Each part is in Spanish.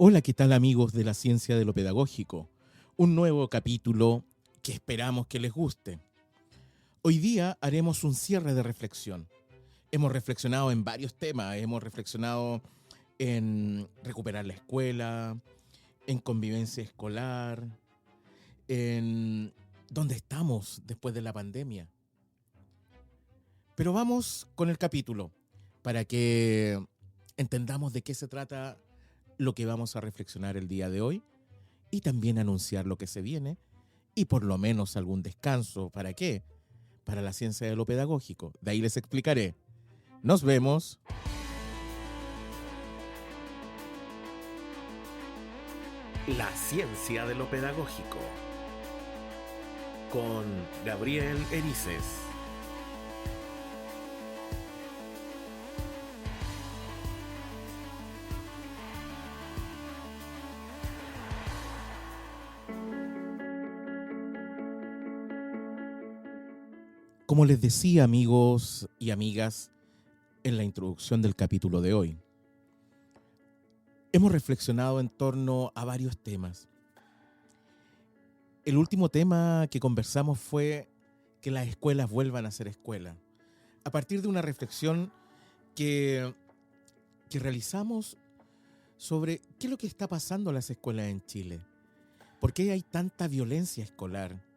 Hola, ¿qué tal amigos de la ciencia de lo pedagógico? Un nuevo capítulo que esperamos que les guste. Hoy día haremos un cierre de reflexión. Hemos reflexionado en varios temas, hemos reflexionado en recuperar la escuela, en convivencia escolar, en dónde estamos después de la pandemia. Pero vamos con el capítulo para que entendamos de qué se trata lo que vamos a reflexionar el día de hoy y también anunciar lo que se viene y por lo menos algún descanso. ¿Para qué? Para la ciencia de lo pedagógico. De ahí les explicaré. Nos vemos. La ciencia de lo pedagógico con Gabriel Erices. Como les decía, amigos y amigas, en la introducción del capítulo de hoy, hemos reflexionado en torno a varios temas. El último tema que conversamos fue que las escuelas vuelvan a ser escuelas. A partir de una reflexión que, que realizamos sobre qué es lo que está pasando en las escuelas en Chile. ¿Por qué hay tanta violencia escolar?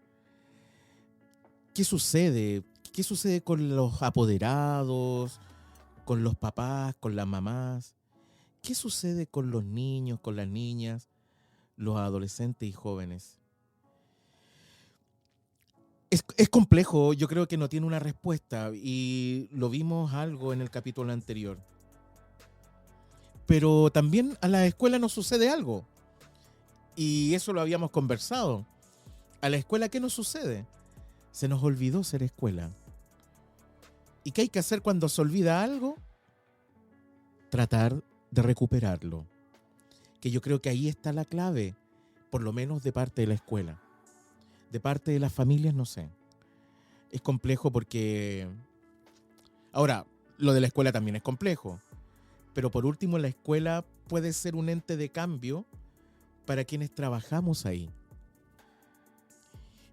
¿Qué sucede? ¿Qué sucede con los apoderados, con los papás, con las mamás? ¿Qué sucede con los niños, con las niñas, los adolescentes y jóvenes? Es complejo, yo creo que no tiene una respuesta y lo vimos algo en el capítulo anterior. Pero también a la escuela nos sucede algo y eso lo habíamos conversado. ¿A la escuela qué nos sucede? Se nos olvidó ser escuela. ¿Y qué hay que hacer cuando se olvida algo? Tratar de recuperarlo. Que yo creo que ahí está la clave, por lo menos de parte de la escuela. De parte de las familias, no sé. Es complejo porque... Ahora, lo de la escuela también es complejo. Pero por último, la escuela puede ser un ente de cambio para quienes trabajamos ahí.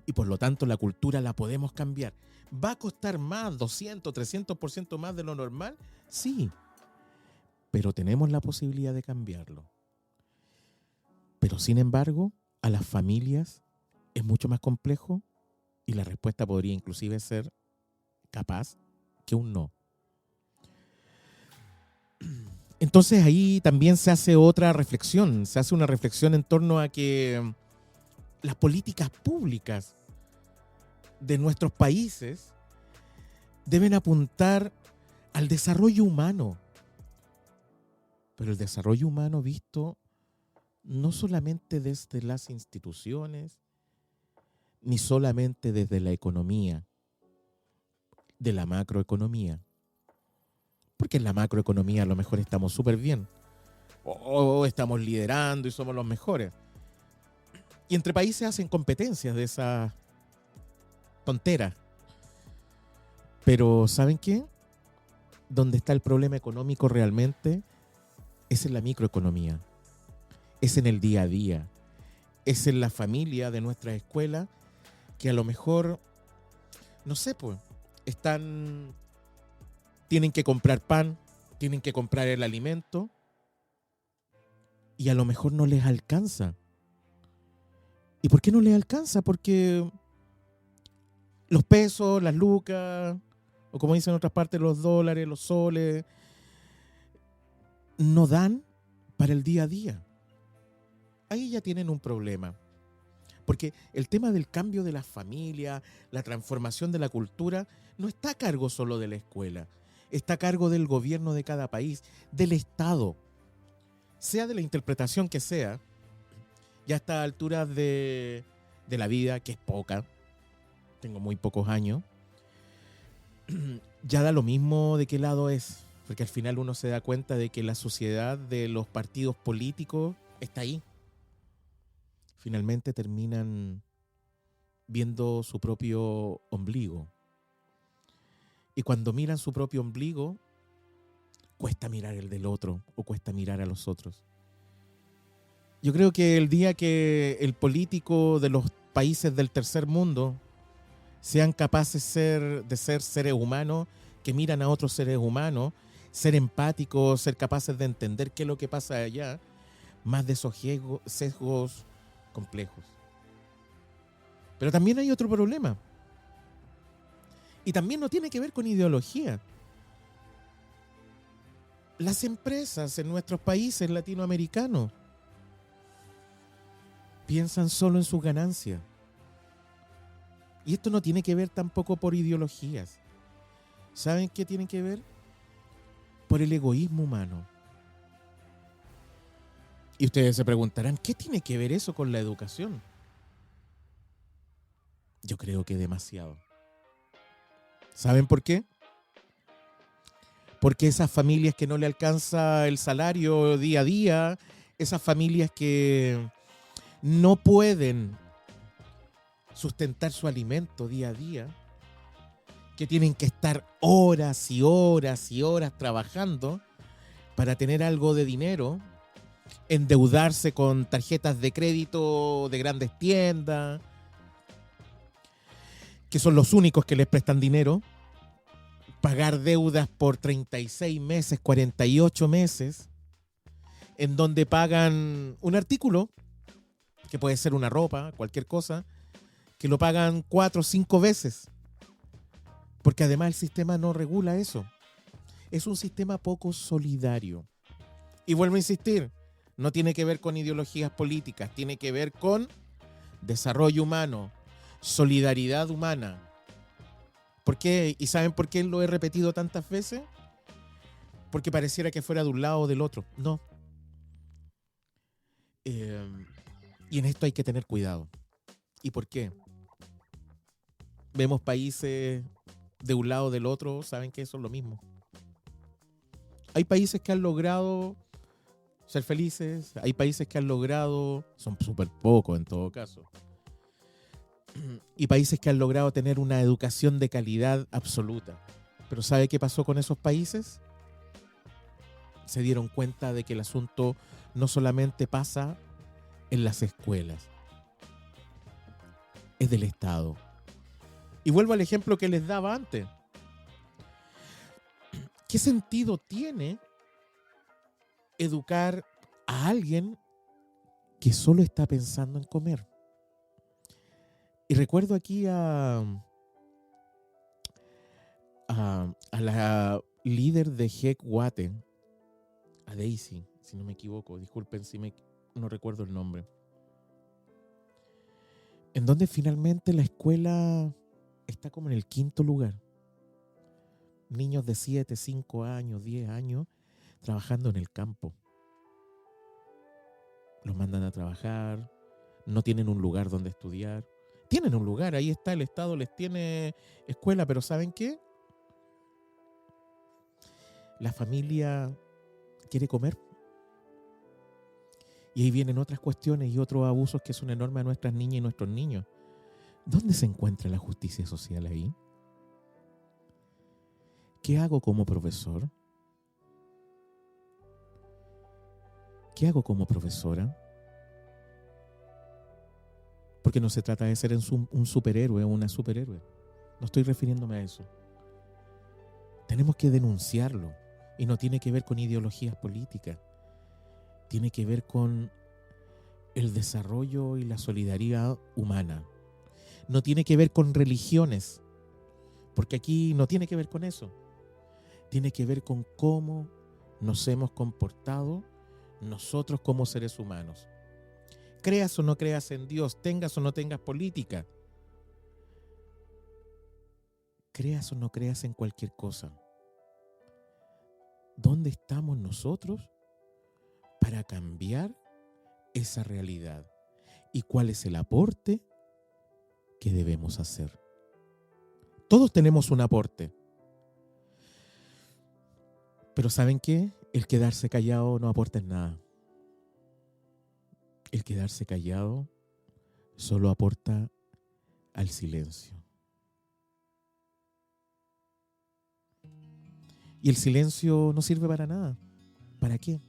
Y por lo tanto, la cultura la podemos cambiar. ¿Va a costar más, 200, 300% más de lo normal? Sí, pero tenemos la posibilidad de cambiarlo. Pero sin embargo, a las familias es mucho más complejo y la respuesta podría inclusive ser capaz que un no. Entonces ahí también se hace otra reflexión, se hace una reflexión en torno a que las políticas públicas de nuestros países deben apuntar al desarrollo humano, pero el desarrollo humano visto no solamente desde las instituciones, ni solamente desde la economía, de la macroeconomía. Porque en la macroeconomía a lo mejor estamos súper bien, o estamos liderando y somos los mejores. Y entre países hacen competencias de esa tontera. Pero ¿saben qué? Donde está el problema económico realmente es en la microeconomía, es en el día a día, es en la familia de nuestra escuela que a lo mejor, no sé, pues, tienen que comprar pan, tienen que comprar el alimento y a lo mejor no les alcanza. ¿Y por qué no les alcanza? Porque los pesos, las lucas, o como dicen en otras partes, los dólares, los soles, no dan para el día a día. Ahí ya tienen un problema. Porque el tema del cambio de la familia, la transformación de la cultura, no está a cargo solo de la escuela. Está a cargo del gobierno de cada país, del Estado. Sea de la interpretación que sea, ya a estas alturas de la vida, que es poca, tengo muy pocos años, ya da lo mismo de qué lado es. Porque al final uno se da cuenta de que la sociedad de los partidos políticos está ahí. Finalmente terminan viendo su propio ombligo. Y cuando miran su propio ombligo, cuesta mirar el del otro o cuesta mirar a los otros. Yo creo que el día que el político de los países del tercer mundo sean capaces de ser seres humanos que miran a otros seres humanos, ser empáticos, ser capaces de entender qué es lo que pasa allá, más de esos sesgos complejos. Pero también hay otro problema. Y también no tiene que ver con ideología. Las empresas en nuestros países latinoamericanos piensan solo en sus ganancias. Y esto no tiene que ver tampoco por ideologías. ¿Saben qué tiene que ver? Por el egoísmo humano. Y ustedes se preguntarán, ¿qué tiene que ver eso con la educación? Yo creo que demasiado. ¿Saben por qué? Porque esas familias que no le alcanza el salario día a día, esas familias que no pueden sustentar su alimento día a día, que tienen que estar horas y horas y horas trabajando para tener algo de dinero, endeudarse con tarjetas de crédito de grandes tiendas, que son los únicos que les prestan dinero, pagar deudas por 36 meses, 48 meses, en donde pagan un artículo, que puede ser una ropa, cualquier cosa, que lo pagan 4 o 5 veces. Porque además el sistema no regula eso. Es un sistema poco solidario. Y vuelvo a insistir, no tiene que ver con ideologías políticas, tiene que ver con desarrollo humano, solidaridad humana. ¿Por qué? ¿Y saben por qué lo he repetido tantas veces? Porque pareciera que fuera de un lado o del otro. No. Y en esto hay que tener cuidado. ¿Y por qué? Vemos países de un lado o del otro, saben que eso es lo mismo. Hay países que han logrado ser felices, hay países que han logrado, son súper pocos en todo caso, y países que han logrado tener una educación de calidad absoluta. Pero ¿sabe qué pasó con esos países? Se dieron cuenta de que el asunto no solamente pasa en las escuelas, es del Estado. Y vuelvo al ejemplo que les daba antes. ¿Qué sentido tiene educar a alguien que solo está pensando en comer? Y recuerdo aquí a la líder de Heck Wate, a Daisy, si no me equivoco, disculpen si no recuerdo el nombre, en donde finalmente la escuela está como en el 5.º lugar. Niños de 7, 5 años, 10 años, trabajando en el campo. Los mandan a trabajar, no tienen un lugar donde estudiar. Tienen un lugar, ahí está, el Estado les tiene escuela, pero ¿saben qué? La familia quiere comer. Y ahí vienen otras cuestiones y otros abusos que son enormes a nuestras niñas y nuestros niños. ¿Dónde se encuentra la justicia social ahí? ¿Qué hago como profesor? ¿Qué hago como profesora? Porque no se trata de ser un superhéroe o una superhéroe. No estoy refiriéndome a eso. Tenemos que denunciarlo. Y no tiene que ver con ideologías políticas. Tiene que ver con el desarrollo y la solidaridad humana. No tiene que ver con religiones. Porque aquí no tiene que ver con eso. Tiene que ver con cómo nos hemos comportado nosotros como seres humanos. Creas o no creas en Dios, tengas o no tengas política, creas o no creas en cualquier cosa. ¿Dónde estamos nosotros para cambiar esa realidad? ¿Y cuál es el aporte que debemos hacer? Todos tenemos un aporte. Pero ¿saben qué? El quedarse callado no aporta en nada. El quedarse callado solo aporta al silencio. Y el silencio no sirve para nada. ¿Para qué?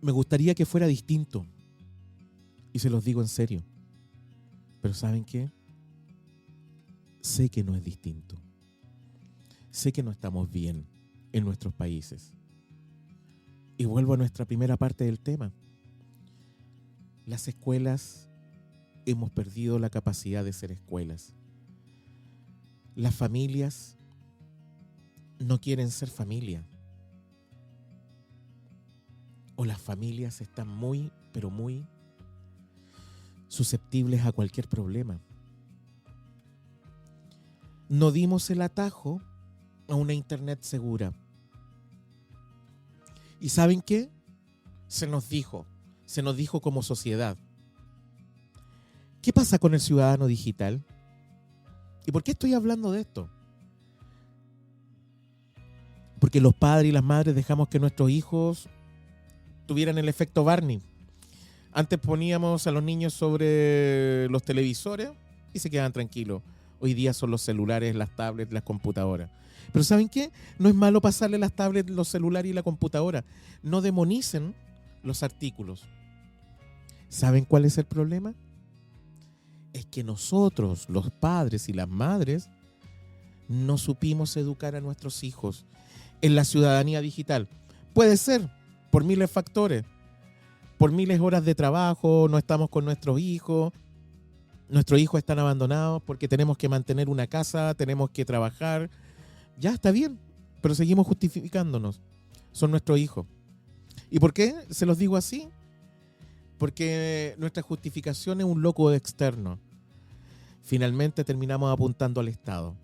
Me gustaría que fuera distinto. Y se los digo en serio. Pero ¿saben qué? Sé que no es distinto. Sé que no estamos bien en nuestros países. Y vuelvo a nuestra primera parte del tema. Las escuelas hemos perdido la capacidad de ser escuelas. Las familias no quieren ser familia. O las familias están muy, pero muy susceptibles a cualquier problema. No dimos el atajo a una internet segura. ¿Y saben qué? Se nos dijo como sociedad. ¿Qué pasa con el ciudadano digital? ¿Y por qué estoy hablando de esto? Porque los padres y las madres dejamos que nuestros hijos tuvieran el efecto Barney. Antes poníamos a los niños sobre los televisores y se quedaban tranquilos. Hoy día son los celulares, las tablets, las computadoras. Pero ¿saben qué? No es malo pasarle las tablets, los celulares y la computadora. No demonicen los artículos. ¿Saben cuál es el problema? Es que nosotros, los padres y las madres, no supimos educar a nuestros hijos en la ciudadanía digital. Puede ser por miles de factores, por miles de horas de trabajo, no estamos con nuestros hijos están abandonados porque tenemos que mantener una casa, tenemos que trabajar. Ya está bien, pero seguimos justificándonos. Son nuestros hijos. ¿Y por qué se los digo así? Porque nuestra justificación es un loco externo. Finalmente terminamos apuntando al Estado.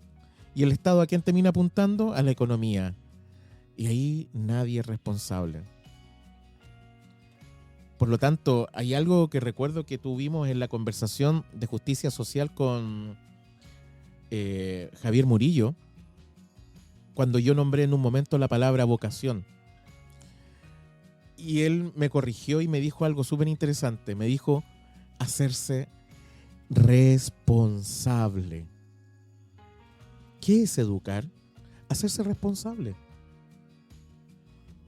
¿Y el Estado a quién termina apuntando? A la economía. Y ahí nadie es responsable. Por lo tanto, hay algo que recuerdo que tuvimos en la conversación de justicia social con Javier Murillo, cuando yo nombré en un momento la palabra vocación. Y él me corrigió y me dijo algo súper interesante. Me dijo hacerse responsable. ¿Qué es educar? Hacerse responsable.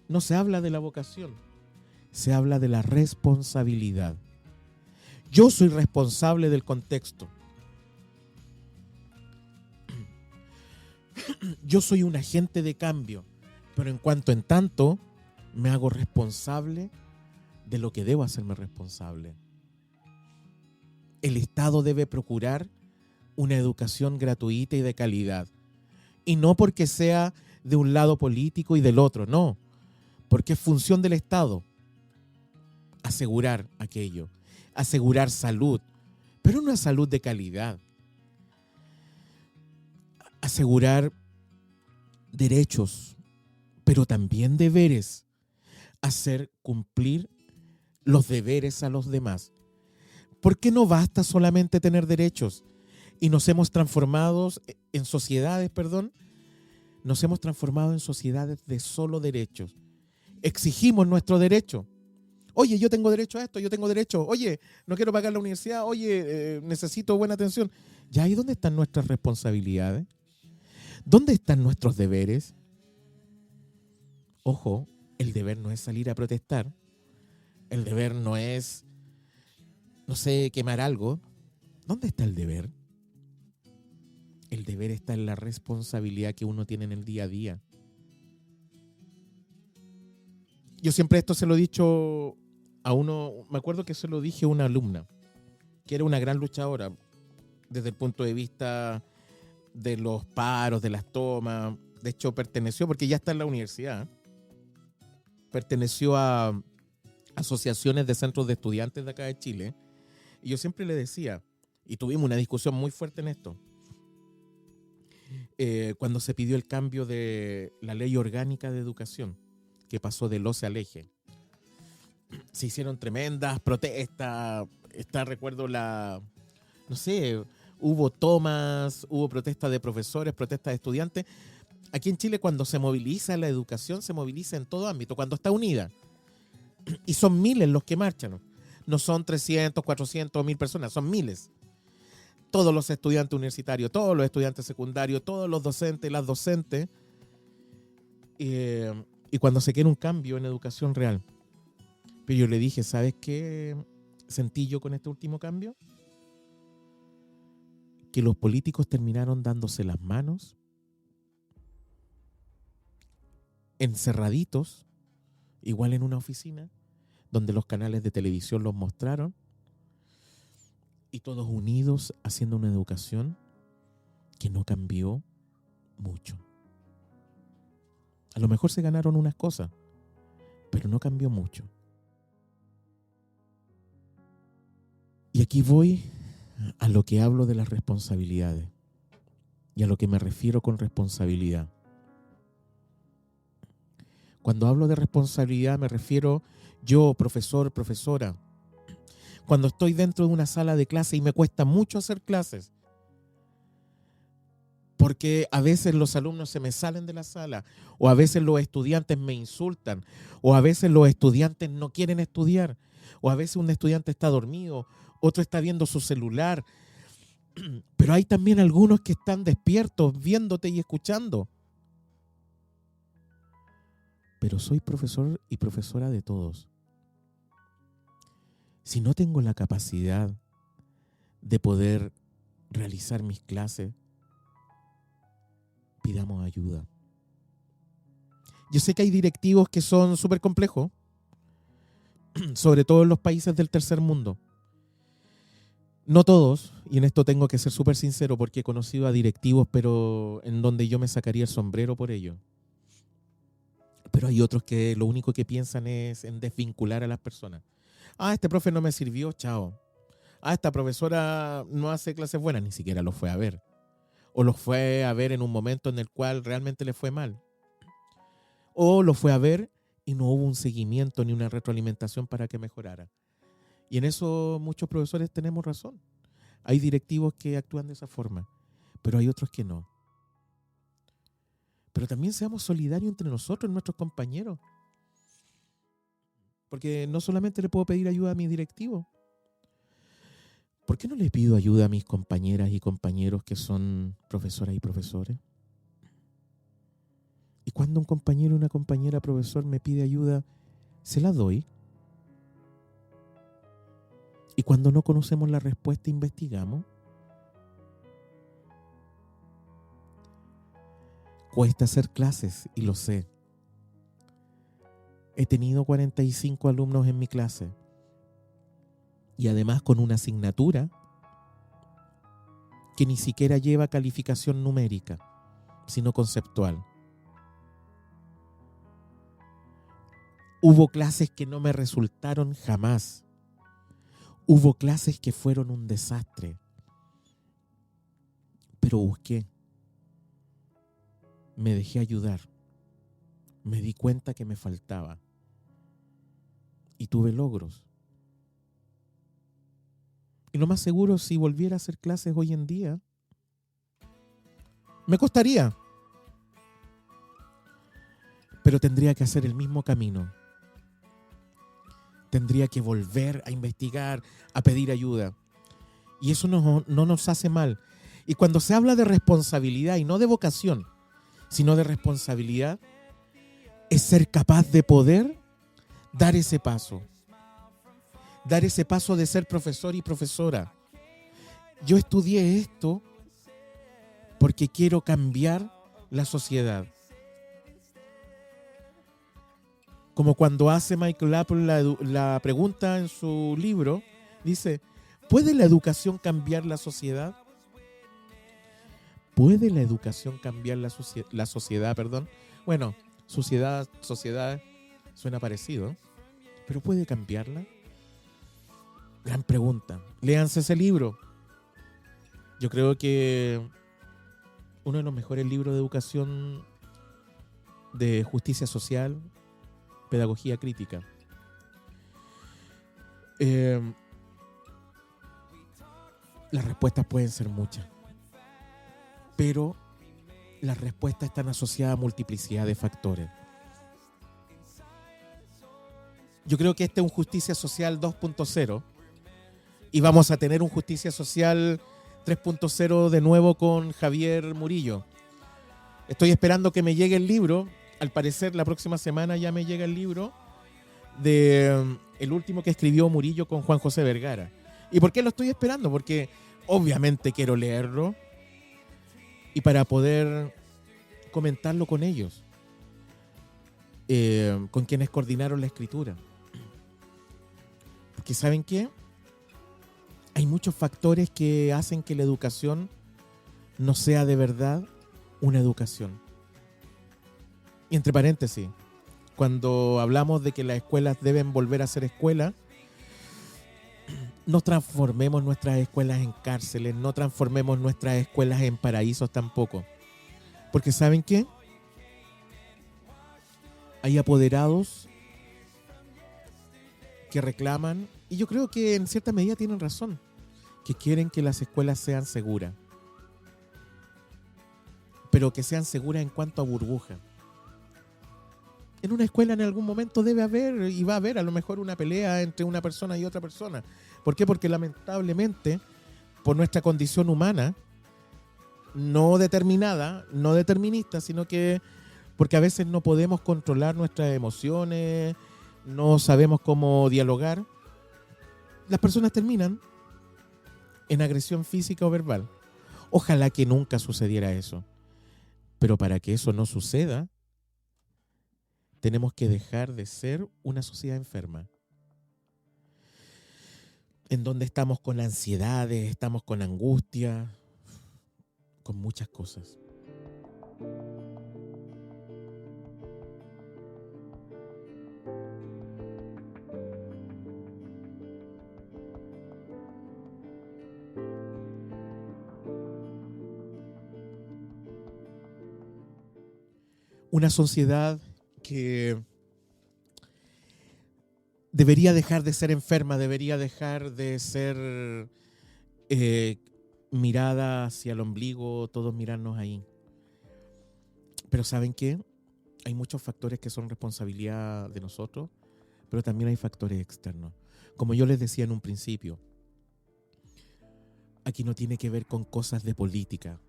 No se habla de la vocación. Se habla de la responsabilidad. Yo soy responsable del contexto. Yo soy un agente de cambio, pero en tanto, me hago responsable de lo que debo hacerme responsable. El Estado debe procurar una educación gratuita y de calidad. Y no porque sea de un lado político y del otro, no. Porque es función del Estado asegurar aquello, asegurar salud, pero una salud de calidad. Asegurar derechos, pero también deberes. Hacer cumplir los deberes a los demás. Porque no basta solamente tener derechos. Y nos hemos transformado en sociedades, nos hemos transformado en sociedades de solo derechos. Exigimos nuestro derecho. Oye, yo tengo derecho a esto, yo tengo derecho. Oye, no quiero pagar la universidad. Oye, necesito buena atención. ¿Ya ahí dónde están nuestras responsabilidades? ¿Dónde están nuestros deberes? Ojo, el deber no es salir a protestar. El deber no es, quemar algo. ¿Dónde está el deber? El deber está en la responsabilidad que uno tiene en el día a día. Yo siempre esto se lo he dicho a uno, me acuerdo que se lo dije a una alumna, que era una gran luchadora desde el punto de vista de los paros, de las tomas. De hecho, perteneció, porque ya está en la universidad, perteneció a asociaciones de centros de estudiantes de acá de Chile. Y yo siempre le decía, y tuvimos una discusión muy fuerte en esto, cuando se pidió el cambio de la ley orgánica de educación, que pasó del OCE al eje. Se hicieron tremendas protestas. Recuerdo hubo tomas, hubo protestas de profesores, protestas de estudiantes. Aquí en Chile, cuando se moviliza la educación, se moviliza en todo ámbito, cuando está unida. Y son miles los que marchan. No son 300, 400 o 1000 personas, son miles. Todos los estudiantes universitarios, todos los estudiantes secundarios, todos los docentes, las docentes. Y cuando se quiere un cambio en educación real. Pero yo le dije, ¿sabes qué sentí yo con este último cambio? Que los políticos terminaron dándose las manos, encerraditos, igual en una oficina, donde los canales de televisión los mostraron, y todos unidos haciendo una educación que no cambió mucho. A lo mejor se ganaron unas cosas, pero no cambió mucho. Y aquí voy a lo que hablo de las responsabilidades y a lo que me refiero con responsabilidad. Cuando hablo de responsabilidad me refiero yo, profesor, profesora. Cuando estoy dentro de una sala de clase y me cuesta mucho hacer clases, porque a veces los alumnos se me salen de la sala, o a veces los estudiantes me insultan, o a veces los estudiantes no quieren estudiar, o a veces un estudiante está dormido, otro está viendo su celular, pero hay también algunos que están despiertos, viéndote y escuchando. Pero soy profesor y profesora de todos. Si no tengo la capacidad de poder realizar mis clases, pidamos ayuda. Yo sé que hay directivos que son súper complejos, sobre todo en los países del tercer mundo. No todos, y en esto tengo que ser súper sincero porque he conocido a directivos, pero en donde yo me sacaría el sombrero por ello. Pero hay otros que lo único que piensan es en desvincular a las personas. Este profe no me sirvió, chao. Esta profesora no hace clases buenas, ni siquiera lo fue a ver. O lo fue a ver en un momento en el cual realmente le fue mal. O lo fue a ver y no hubo un seguimiento ni una retroalimentación para que mejorara. Y en eso muchos profesores tenemos razón. Hay directivos que actúan de esa forma, pero hay otros que no. Pero también seamos solidarios entre nosotros, nuestros compañeros. Porque no solamente le puedo pedir ayuda a mis directivos. ¿Por qué no le pido ayuda a mis compañeras y compañeros que son profesoras y profesores? Y cuando un compañero o una compañera profesor me pide ayuda, ¿se la doy? Y cuando no conocemos la respuesta, investigamos. Cuesta hacer clases, y lo sé. He tenido 45 alumnos en mi clase. Y además con una asignatura que ni siquiera lleva calificación numérica, sino conceptual. Hubo clases que no me resultaron jamás. Hubo clases que fueron un desastre. Pero busqué. Me dejé ayudar. Me di cuenta que me faltaba. Y tuve logros. Y lo más seguro, si volviera a hacer clases hoy en día, me costaría. Pero tendría que hacer el mismo camino. Tendría que volver a investigar, a pedir ayuda. Y eso no nos hace mal. Y cuando se habla de responsabilidad, y no de vocación, sino de responsabilidad, es ser capaz de poder dar ese paso. Dar ese paso de ser profesor y profesora. Yo estudié esto porque quiero cambiar la sociedad. Como cuando hace Michael Apple la pregunta en su libro, dice, ¿puede la educación cambiar la sociedad? ¿Puede la educación cambiar la sociedad? Bueno, sociedad suena parecido, pero ¿puede cambiarla? Gran pregunta. Léanse ese libro. Yo creo que uno de los mejores libros de educación, de justicia social, pedagogía crítica. Las respuestas pueden ser muchas, pero las respuestas están asociadas a multiplicidad de factores. Yo creo que este es un justicia social 2.0 y vamos a tener un justicia social 3.0 de nuevo con Javier Murillo. Estoy esperando que me llegue el libro. Al parecer la próxima semana ya me llega el libro de el último que escribió Murillo con Juan José Vergara. ¿Y por qué lo estoy esperando? Porque obviamente quiero leerlo y para poder comentarlo con ellos, con quienes coordinaron la escritura. Porque ¿saben qué? Hay muchos factores que hacen que la educación no sea de verdad una educación. Y entre paréntesis, cuando hablamos de que las escuelas deben volver a ser escuelas, no transformemos nuestras escuelas en cárceles, no transformemos nuestras escuelas en paraísos tampoco. Porque ¿saben qué? Hay apoderados que reclaman, y yo creo que en cierta medida tienen razón, que quieren que las escuelas sean seguras. Pero que sean seguras en cuanto a burbuja. En una escuela en algún momento debe haber, y va a haber a lo mejor una pelea entre una persona y otra persona. ¿Por qué? Porque lamentablemente, por nuestra condición humana, no determinada, no determinista, sino que porque a veces no podemos controlar nuestras emociones, no sabemos cómo dialogar, las personas terminan en agresión física o verbal. Ojalá que nunca sucediera eso. Pero para que eso no suceda, tenemos que dejar de ser una sociedad enferma, en donde estamos con ansiedades, estamos con angustia, con muchas cosas. Una sociedad que debería dejar de ser enferma, debería dejar de ser mirada hacia el ombligo, todos mirarnos ahí. Pero ¿saben qué? Hay muchos factores que son responsabilidad de nosotros, pero también hay factores externos. Como yo les decía en un principio, aquí no tiene que ver con cosas de política,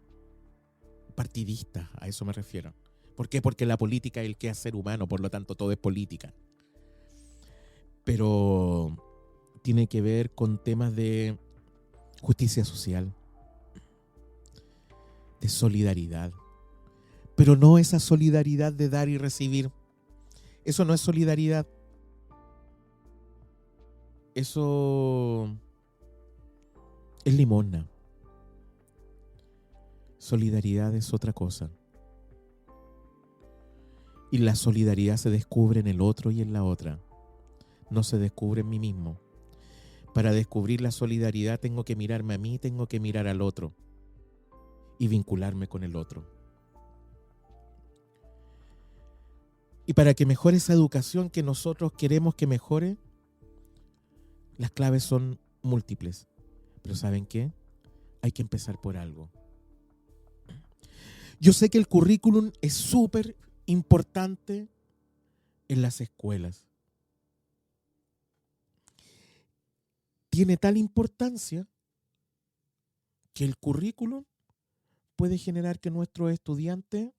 partidistas, a eso me refiero. ¿Por qué? Porque la política es el quehacer humano, por lo tanto todo es política. Pero tiene que ver con temas de justicia social, de solidaridad. Pero no esa solidaridad de dar y recibir. Eso no es solidaridad. Eso es limosna. Solidaridad es otra cosa. Y la solidaridad se descubre en el otro y en la otra. No se descubre en mí mismo. Para descubrir la solidaridad tengo que mirarme a mí, tengo que mirar al otro y vincularme con el otro. Y para que mejore esa educación que nosotros queremos que mejore, las claves son múltiples. Pero ¿saben qué? Hay que empezar por algo. Yo sé que el currículum es súper importante en las escuelas. Tiene tal importancia que el currículum puede generar que nuestros estudiantes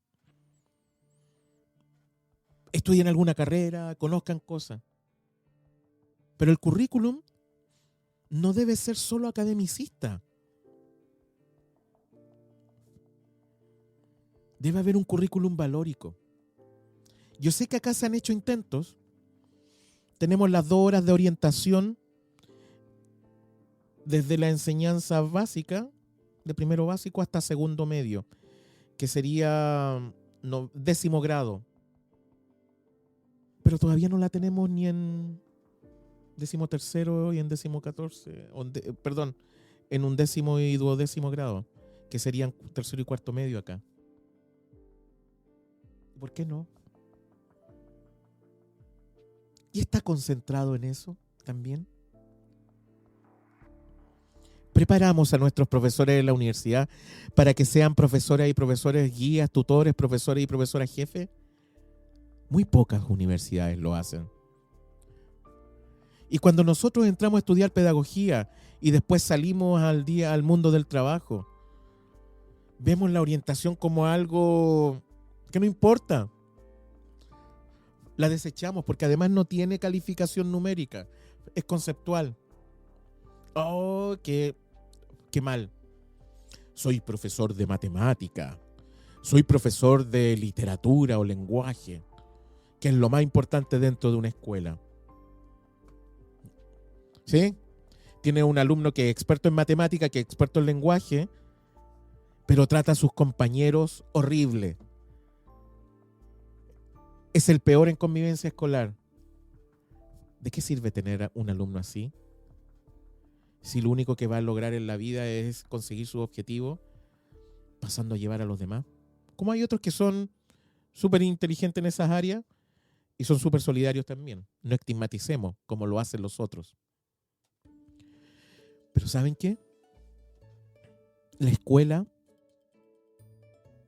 estudien alguna carrera, conozcan cosas. Pero el currículum no debe ser solo academicista. Debe haber un currículum valórico. Yo sé que acá se han hecho intentos. Tenemos las 2 horas de orientación desde la enseñanza básica, de primero básico hasta segundo medio, que sería 10º grado. Pero todavía no la tenemos ni en 13º y en 14º, perdón, en 11º y 12º grado, que serían 3º y 4º medio acá. ¿Por qué no? ¿Y está concentrado en eso también? Preparamos a nuestros profesores de la universidad para que sean profesoras y profesores guías, tutores, profesores y profesoras jefes. Muy pocas universidades lo hacen. Y cuando nosotros entramos a estudiar pedagogía y después salimos al mundo del trabajo, vemos la orientación como algo que no importa. La desechamos porque además no tiene calificación numérica. Es conceptual. Oh, qué mal. Soy profesor de matemática. Soy profesor de literatura o lenguaje, que es lo más importante dentro de una escuela. ¿Sí? Tiene un alumno que es experto en matemática, que es experto en lenguaje, pero trata a sus compañeros horrible. Es el peor en convivencia escolar. ¿De qué sirve tener un alumno así? Si lo único que va a lograr en la vida es conseguir su objetivo, pasando a llevar a los demás. Como hay otros que son súper inteligentes en esas áreas y son súper solidarios también. No estigmaticemos como lo hacen los otros. Pero ¿saben qué? La escuela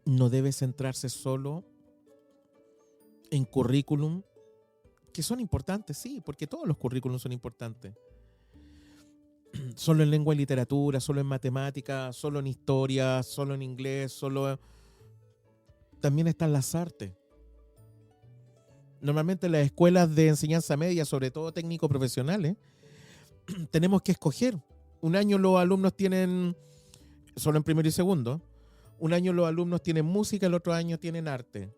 no debe centrarse solo en currículum, que son importantes, sí, porque todos los currículums son importantes. Solo en lengua y literatura, solo en matemática, solo en historia, solo en inglés, solo... También están las artes. Normalmente las escuelas de enseñanza media, sobre todo técnicos profesionales, tenemos que escoger. Un año los alumnos tienen, solo en primero y segundo, un año los alumnos tienen música, el otro año tienen arte.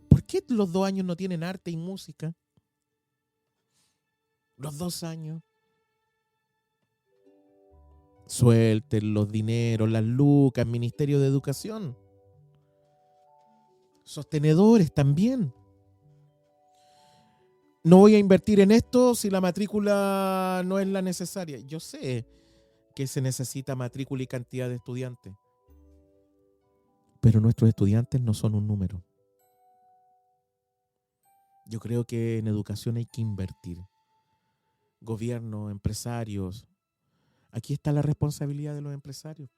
¿Por qué los 2 años no tienen arte y música? Los 2 años. Suelten los dineros, las lucas, Ministerio de Educación. Sostenedores también. No voy a invertir en esto si la matrícula no es la necesaria. Yo sé que se necesita matrícula y cantidad de estudiantes, pero nuestros estudiantes no son un número. Yo creo que en educación hay que invertir. Gobierno, empresarios. Aquí está la responsabilidad de los empresarios.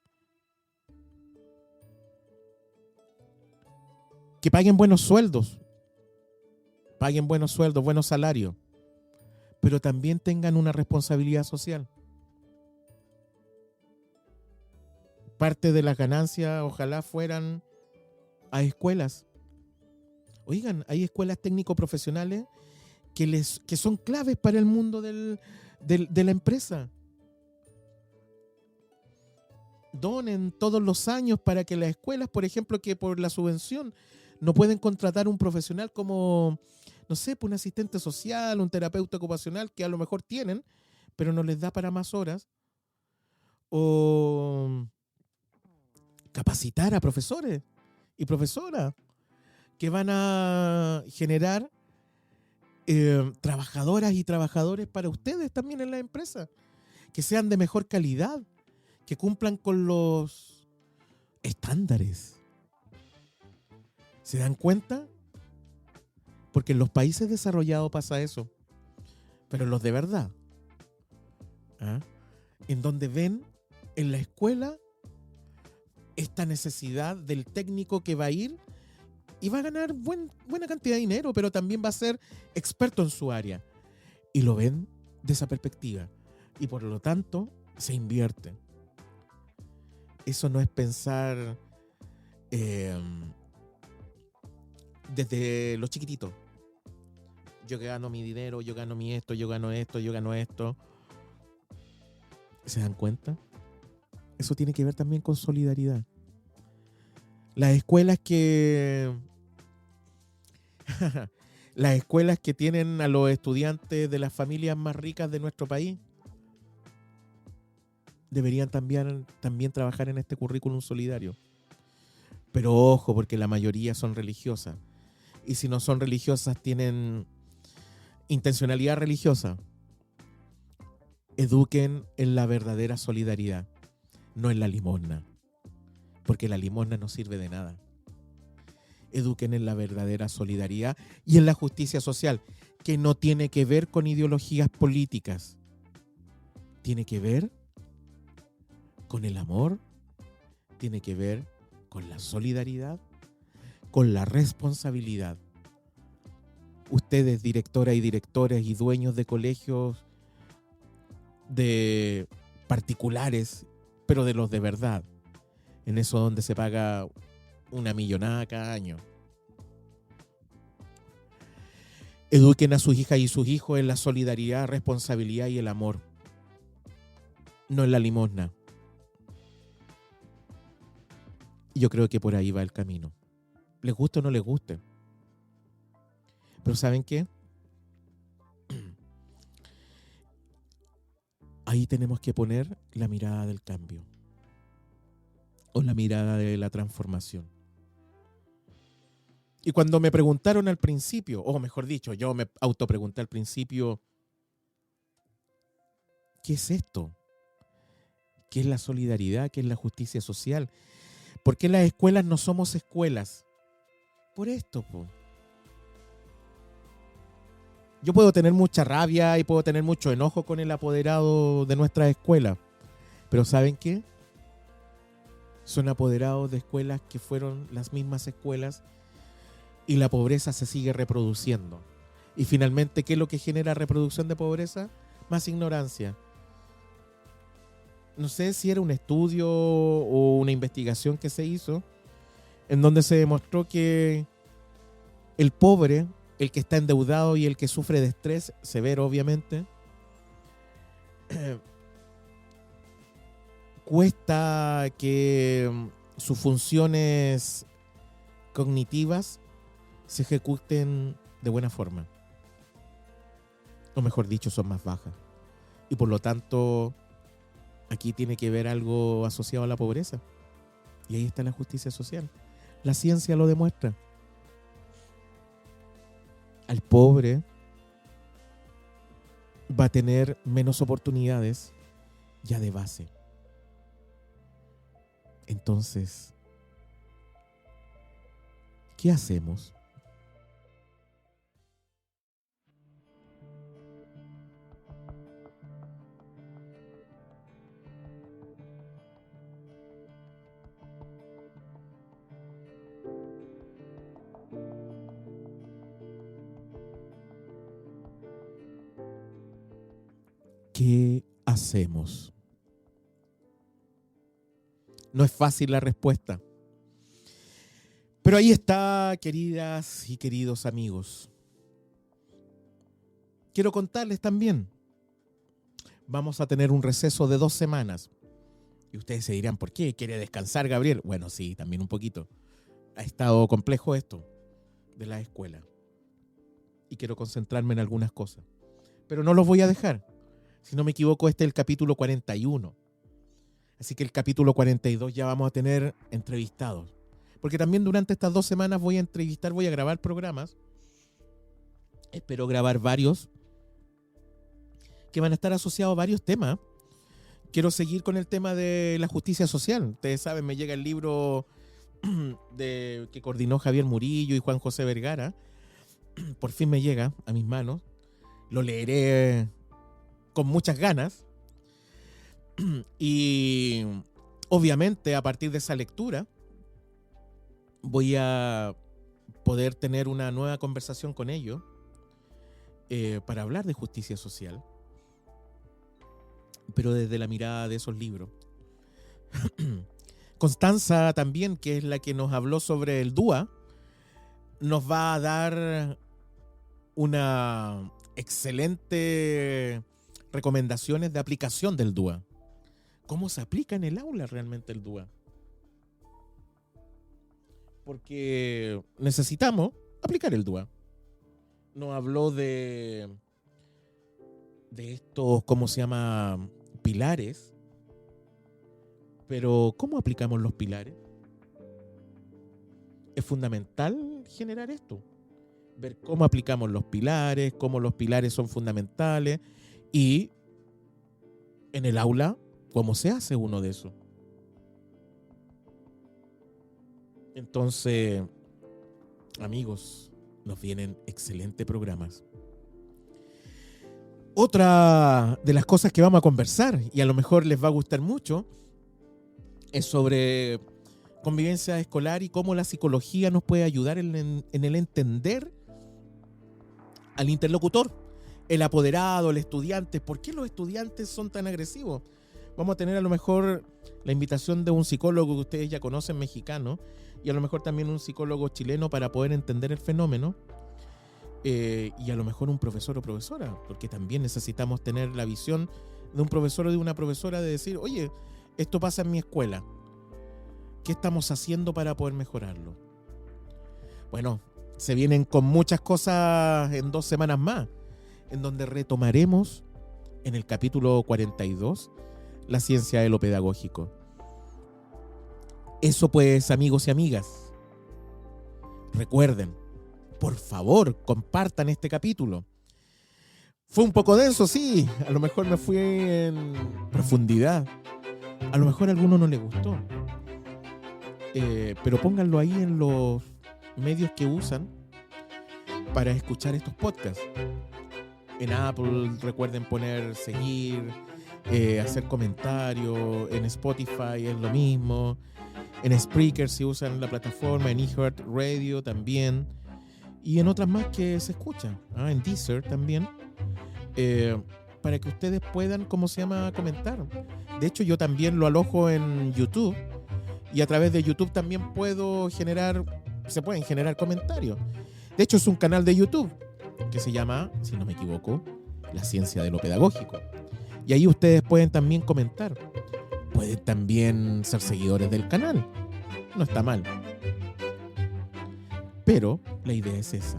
Que paguen buenos sueldos. Paguen buenos sueldos, buenos salarios. Pero también tengan una responsabilidad social. Parte de las ganancias ojalá fueran a escuelas. Oigan, hay escuelas técnico-profesionales que son claves para el mundo de la empresa. Donen todos los años para que las escuelas, por ejemplo, que por la subvención no pueden contratar un profesional como, no sé, un asistente social, un terapeuta ocupacional, que a lo mejor tienen, pero no les da para más horas. O capacitar a profesores y profesoras que van a generar trabajadoras y trabajadores para ustedes también en la empresa, que sean de mejor calidad, que cumplan con los estándares. ¿Se dan cuenta? Porque en los países desarrollados pasa eso, pero en los de verdad, en donde ven en la escuela esta necesidad del técnico que va a ir y va a ganar buena cantidad de dinero, pero también va a ser experto en su área. Y lo ven de esa perspectiva. Y por lo tanto, se invierte. Eso no es pensar desde lo chiquitito. Yo gano mi dinero, yo gano mi esto, yo gano esto, yo gano esto. ¿Se dan cuenta? Eso tiene que ver también con solidaridad. Las escuelas que las escuelas que tienen a los estudiantes de las familias más ricas de nuestro país deberían también trabajar en este currículum solidario. Pero ojo, porque la mayoría son religiosas. Y si no son religiosas, tienen intencionalidad religiosa. Eduquen en la verdadera solidaridad, no en la limosna. Porque la limosna no sirve de nada. Eduquen en la verdadera solidaridad y en la justicia social, que no tiene que ver con ideologías políticas. Tiene que ver con el amor, tiene que ver con la solidaridad, con la responsabilidad. Ustedes, directoras y directores y dueños de colegios de particulares, pero de los de verdad, en eso donde se paga una millonada cada año. Eduquen a sus hijas y sus hijos en la solidaridad, responsabilidad y el amor, no en la limosna. Y yo creo que por ahí va el camino. Les guste o no les guste. Pero ¿saben qué? Ahí tenemos que poner la mirada del cambio. O la mirada de la transformación. Y cuando me preguntaron al principio, o mejor dicho, yo me autopregunté al principio, ¿qué es esto? ¿Qué es la solidaridad? ¿Qué es la justicia social? ¿Por qué las escuelas no somos escuelas? Por esto, po. Yo puedo tener mucha rabia y puedo tener mucho enojo con el apoderado de nuestra escuela, pero ¿saben qué? Son apoderados de escuelas que fueron las mismas escuelas y la pobreza se sigue reproduciendo. Y finalmente, ¿qué es lo que genera reproducción de pobreza? Más ignorancia. No sé si era un estudio o una investigación que se hizo en donde se demostró que el pobre, el que está endeudado y el que sufre de estrés severo, obviamente, cuesta que sus funciones cognitivas se ejecuten de buena forma. O mejor dicho, son más bajas. Y por lo tanto, aquí tiene que ver algo asociado a la pobreza. Y ahí está la justicia social. La ciencia lo demuestra. Al pobre va a tener menos oportunidades ya de base. Entonces, ¿qué hacemos? ¿Qué hacemos? No es fácil la respuesta. Pero ahí está, queridas y queridos amigos. Quiero contarles también. Vamos a tener un receso de 2 semanas. Y ustedes se dirán, ¿por qué? ¿Quiere descansar, Gabriel? Bueno, sí, también un poquito. Ha estado complejo esto de la escuela. Y quiero concentrarme en algunas cosas. Pero no los voy a dejar. Si no me equivoco, este es el capítulo 41. Así que el capítulo 42 ya vamos a tener entrevistados. Porque también durante estas 2 semanas voy a entrevistar, voy a grabar programas. Espero grabar varios que van a estar asociados a varios temas. Quiero seguir con el tema de la justicia social. Ustedes saben, me llega el libro que coordinó Javier Murillo y Juan José Vergara. Por fin me llega a mis manos. Lo leeré con muchas ganas. Y obviamente a partir de esa lectura voy a poder tener una nueva conversación con ellos para hablar de justicia social, pero desde la mirada de esos libros. Constanza también, que es la que nos habló sobre el DUA, nos va a dar una excelente recomendaciones de aplicación del DUA. ¿Cómo se aplica en el aula realmente el DUA? Porque necesitamos aplicar el DUA. Nos habló de estos, ¿cómo se llama? Pilares. Pero ¿cómo aplicamos los pilares? Es fundamental generar esto. Ver cómo aplicamos los pilares, cómo los pilares son fundamentales y en el aula, ¿cómo se hace uno de esos? Entonces, amigos, nos vienen excelentes programas. Otra de las cosas que vamos a conversar, y a lo mejor les va a gustar mucho, es sobre convivencia escolar y cómo la psicología nos puede ayudar en el entender al interlocutor, el apoderado, el estudiante. ¿Por qué los estudiantes son tan agresivos? Vamos a tener a lo mejor la invitación de un psicólogo que ustedes ya conocen, mexicano, y a lo mejor también un psicólogo chileno para poder entender el fenómeno. y a lo mejor un profesor o profesora, porque también necesitamos tener la visión de un profesor o de una profesora de decir, oye, esto pasa en mi escuela, ¿qué estamos haciendo para poder mejorarlo? Bueno, se vienen con muchas cosas en 2 semanas más, en donde retomaremos en el capítulo 42 la ciencia de lo pedagógico. Eso pues, amigos y amigas, recuerden, por favor, compartan este capítulo. Fue un poco denso, sí, a lo mejor me fui en profundidad, a lo mejor a alguno no le gustó, pero pónganlo ahí en los medios que usan para escuchar estos podcasts. En Apple recuerden poner seguir, hacer comentarios, en Spotify es lo mismo, en Spreaker si usan la plataforma, en iHeartRadio también, y en otras más que se escuchan, en Deezer también, para que ustedes puedan, comentar. De hecho, yo también lo alojo en YouTube, y a través de YouTube también se pueden generar comentarios. De hecho, es un canal de YouTube que se llama, si no me equivoco, La Ciencia de lo Pedagógico. Y ahí ustedes pueden también comentar. Pueden también ser seguidores del canal. No está mal. Pero la idea es esa.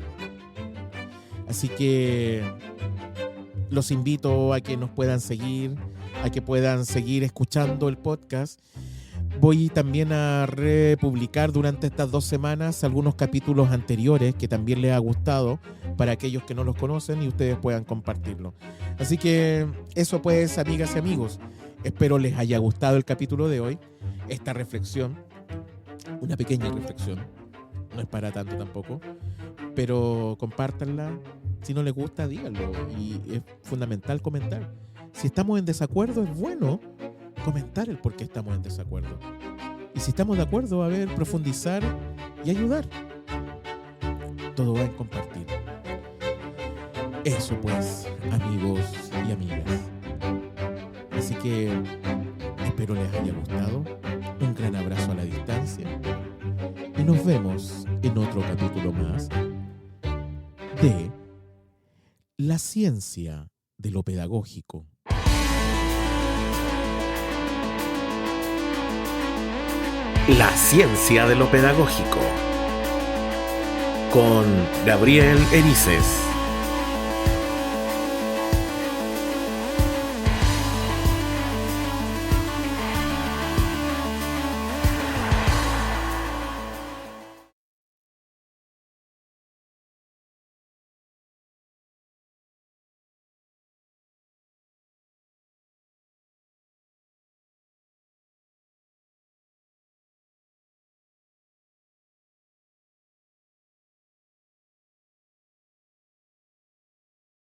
Así que los invito a que nos puedan seguir, a que puedan seguir escuchando el podcast. Voy también a republicar durante estas 2 semanas algunos capítulos anteriores que también les ha gustado para aquellos que no los conocen y ustedes puedan compartirlo. Así que eso pues, amigas y amigos. Espero les haya gustado el capítulo de hoy. Esta reflexión, una pequeña reflexión, no es para tanto tampoco, pero compártanla. Si no les gusta, díganlo. Y es fundamental comentar. Si estamos en desacuerdo, es bueno comentar el por qué estamos en desacuerdo. Y si estamos de acuerdo, a ver, profundizar y ayudar. Todo va en compartir. Eso pues, amigos y amigas. Así que espero les haya gustado. Un gran abrazo a la distancia. Y nos vemos en otro capítulo más de La Ciencia de lo Pedagógico. La Ciencia de lo Pedagógico con Gabriel Erices.